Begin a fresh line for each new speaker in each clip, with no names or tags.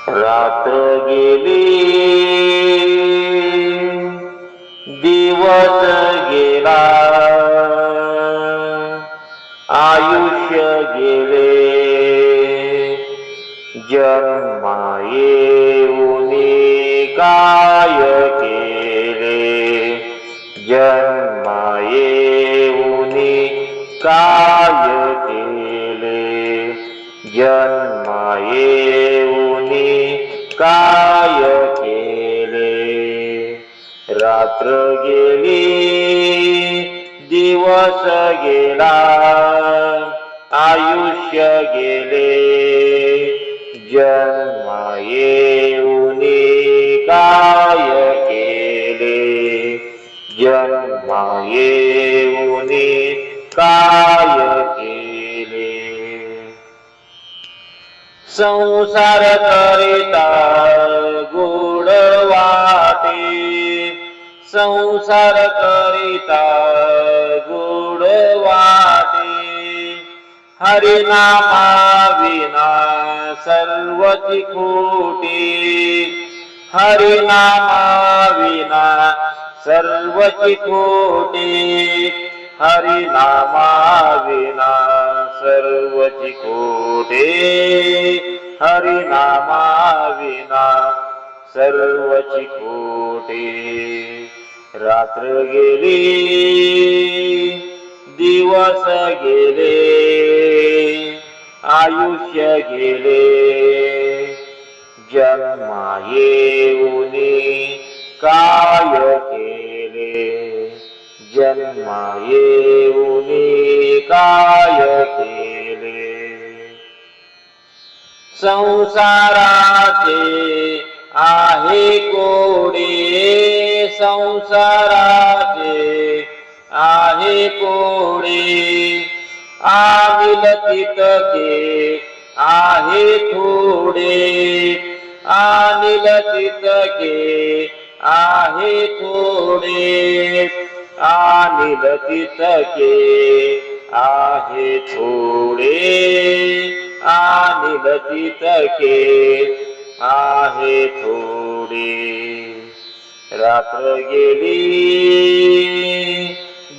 रात्र गेली दिवस गेला, आयुष्य गेले जन्मा येऊनी काय केले, जन्मा येऊनी काय केले, जन्मा येऊनी काय केले. रात्र गेली दिवस गेला, आयुष्य गेले जन्मा येऊनी काय केले, जन्मा येऊनी काय केले. संसार करिता गोड वाटे, संसार करिता गोड वाटे, हरिनामा विना सर्वची खोटी, हरिनामा विना सर्वची खोटी, हरिनामा विना सर्वची खोटे, हरिनामा विना सर्वची खोटे. रात्र गेली दिवस गेले, आयुष्य गेले जन्मा येऊनी काय केले, जन्मा येऊनी काय केले. संसाराचे आहे कोडे, संसाराचे आहे कोडे, आमिल तितके आहे थोडे, अनिल तितके आहे थोडे, अनिल तितके आहे थोडे, अनिल तितके आहे थोडे. रात्र गेली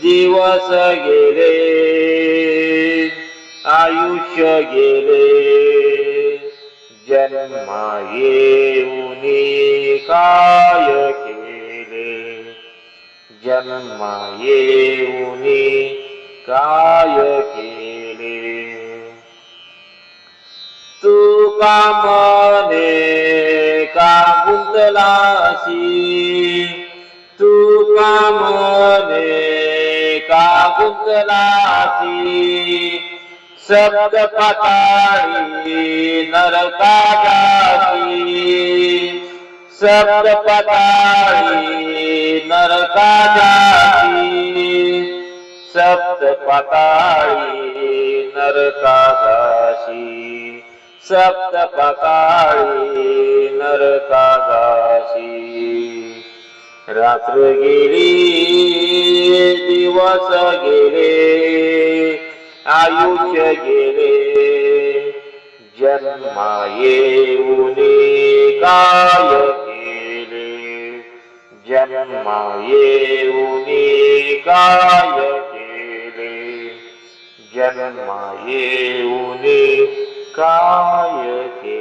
दिवस गेले, आयुष्य गेले जन्मा येऊनी काय केले, जन्मा येऊनी काय केले. तू का मने का गुंतलासी, तू का मने का गुंतलासी, सप्त पाताळी नरका जाती, सप्त पाताळी नरका जाती, सप्त पाताळी नरका जाशी, सप्त पाताळी नरका जाशी. रात्र गेली दिवस गेले, आयुष्य गेले जन्मा येऊनी काय केले, जन्मा येऊनी काय केले, जन्मा येऊनी काय केले.